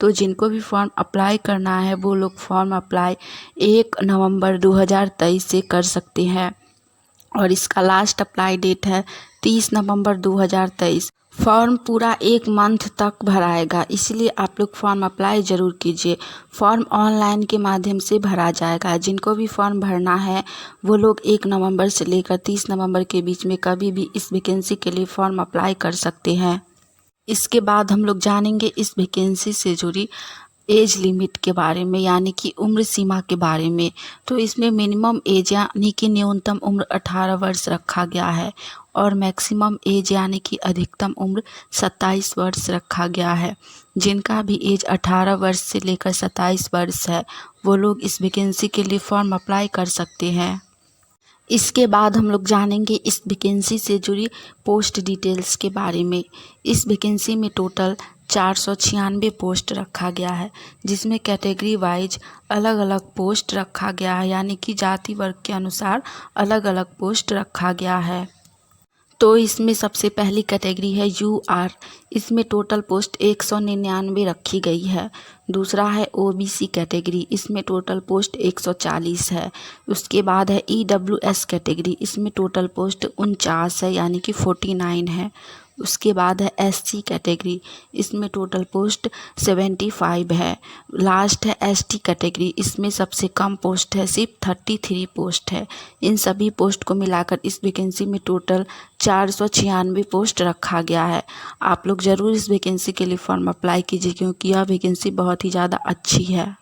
तो जिनको भी फॉर्म अप्लाई करना है वो लोग फॉर्म अप्लाई 1 नवंबर 2023 से कर सकते हैं और इसका लास्ट अप्लाई डेट है 30 नवंबर 2023। फॉर्म पूरा 1 मंथ तक भराएगा, इसलिए आप लोग फॉर्म अप्लाई ज़रूर कीजिए। फॉर्म ऑनलाइन के माध्यम से भरा जाएगा। जिनको भी फॉर्म भरना है वो लोग 1 नवंबर से लेकर 30 नवंबर के बीच में कभी भी इस वैकेंसी के लिए फॉर्म अप्लाई कर सकते हैं। इसके बाद हम लोग जानेंगे इस वैकेंसी से जुड़ी एज लिमिट के बारे में, यानी कि उम्र सीमा के बारे में। तो इसमें मिनिमम एज यानी कि न्यूनतम उम्र 18 वर्ष रखा गया है और मैक्सिमम एज यानी कि अधिकतम उम्र 27 वर्ष रखा गया है। जिनका भी एज 18 वर्ष से लेकर 27 वर्ष है वो लोग इस वैकेंसी के लिए फॉर्म अप्लाई कर सकते हैं। इसके बाद हम लोग जानेंगे इस वैकेंसी से जुड़ी पोस्ट डिटेल्स के बारे में। इस वैकेंसी में टोटल 496 पोस्ट रखा गया है, जिसमें कैटेगरी वाइज अलग अलग पोस्ट रखा गया है, यानी कि जाति वर्ग के अनुसार अलग अलग पोस्ट रखा गया है। तो इसमें सबसे पहली कैटेगरी है यूआर। इसमें टोटल पोस्ट 199 रखी गई है। दूसरा है ओबीसी कैटेगरी, इसमें टोटल पोस्ट 140 है। उसके बाद है ईडब्ल्यूएस कैटेगरी, इसमें टोटल पोस्ट 49 है, यानी कि 49 है। उसके बाद है एससी कैटेगरी, इसमें टोटल पोस्ट 75 है। लास्ट है एसटी कैटेगरी, इसमें सबसे कम पोस्ट है, सिर्फ 33 पोस्ट है। इन सभी पोस्ट को मिलाकर इस वैकेंसी में टोटल 496 पोस्ट रखा गया है। आप लोग ज़रूर इस वैकेंसी के लिए फॉर्म अप्लाई कीजिए, क्योंकि यह वैकेंसी बहुत ही ज़्यादा अच्छी है।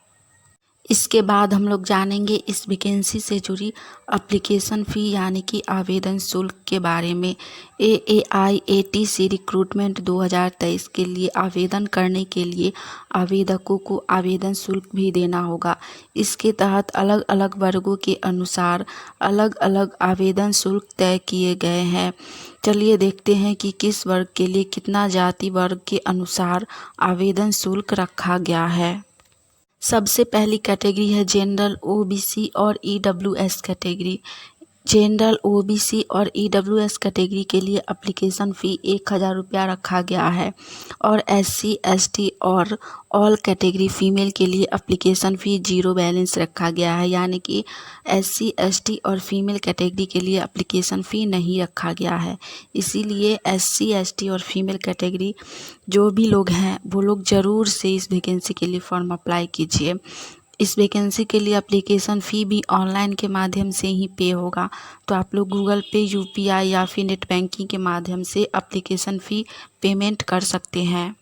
इसके बाद हम लोग जानेंगे इस वैकेंसी से जुड़ी एप्लीकेशन फ़ी यानी कि आवेदन शुल्क के बारे में। AAIATC रिक्रूटमेंट 2023 के लिए आवेदन करने के लिए आवेदकों को आवेदन शुल्क भी देना होगा। इसके तहत अलग अलग वर्गों के अनुसार अलग अलग आवेदन शुल्क तय किए गए हैं। चलिए देखते हैं कि किस वर्ग के लिए कितना जाति वर्ग के अनुसार आवेदन शुल्क रखा गया है। सबसे पहली कैटेगरी है जनरल ओबीसी और ईडब्ल्यूएस कैटेगरी। जनरल ओबीसी और ईडब्ल्यूएस कैटेगरी के लिए एप्लीकेशन फ़ी 1000 रुपया रखा गया है और एससी एसटी और ऑल कैटेगरी फीमेल के लिए एप्लीकेशन फ़ी 0 बैलेंस रखा गया है, यानी कि एससी एसटी और फीमेल कैटेगरी के लिए एप्लीकेशन फ़ी नहीं रखा गया है। इसीलिए एससी एसटी और फीमेल कैटेगरी जो भी लोग हैं वो लोग ज़रूर से इस वैकेंसी के लिए फॉर्म अप्लाई कीजिए। इस वैकेंसी के लिए एप्लीकेशन फ़ी भी ऑनलाइन के माध्यम से ही पे होगा, तो आप लोग गूगल पे, यूपीआई या फिर नेट बैंकिंग के माध्यम से एप्लीकेशन फ़ी पेमेंट कर सकते हैं।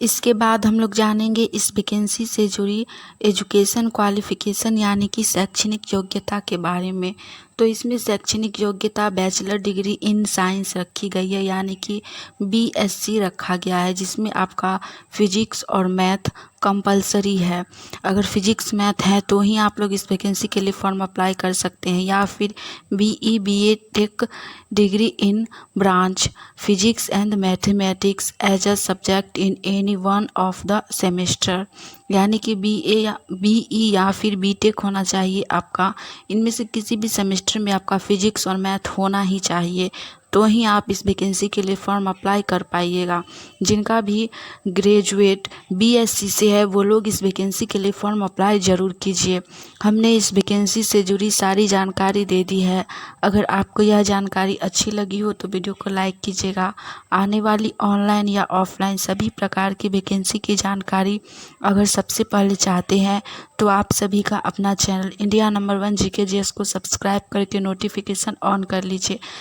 इसके बाद हम लोग जानेंगे इस वैकेंसी से जुड़ी एजुकेशन क्वालिफ़िकेशन यानी कि शैक्षणिक योग्यता के बारे में। तो इसमें शैक्षणिक योग्यता बैचलर डिग्री इन साइंस रखी गई है, यानी कि बीएससी रखा गया है, जिसमें आपका फिजिक्स और मैथ कंपलसरी है। अगर फिजिक्स मैथ है तो ही आप लोग इस वैकेंसी के लिए फॉर्म अप्लाई कर सकते हैं, या फिर BE/BA tech degree in branch physics and mathematics as a subject in any one of the semester, यानी कि BE या फिर BTech होना चाहिए आपका। इनमें से किसी भी सेमेस्टर में आपका फिजिक्स और मैथ होना ही चाहिए, तो ही आप इस वैकेंसी के लिए फॉर्म अप्लाई कर पाइएगा। जिनका भी ग्रेजुएट BSc से है वो लोग इस वैकेंसी के लिए फॉर्म अप्लाई ज़रूर कीजिए। हमने इस वैकेंसी से जुड़ी सारी जानकारी दे दी है। अगर आपको यह जानकारी अच्छी लगी हो तो वीडियो को लाइक कीजिएगा। आने वाली ऑनलाइन या ऑफलाइन सभी प्रकार की वैकेंसी की जानकारी अगर सबसे पहले चाहते हैं तो आप सभी का अपना चैनल इंडिया नंबर 1 GKGS को सब्सक्राइब करके नोटिफिकेशन ऑन कर लीजिए,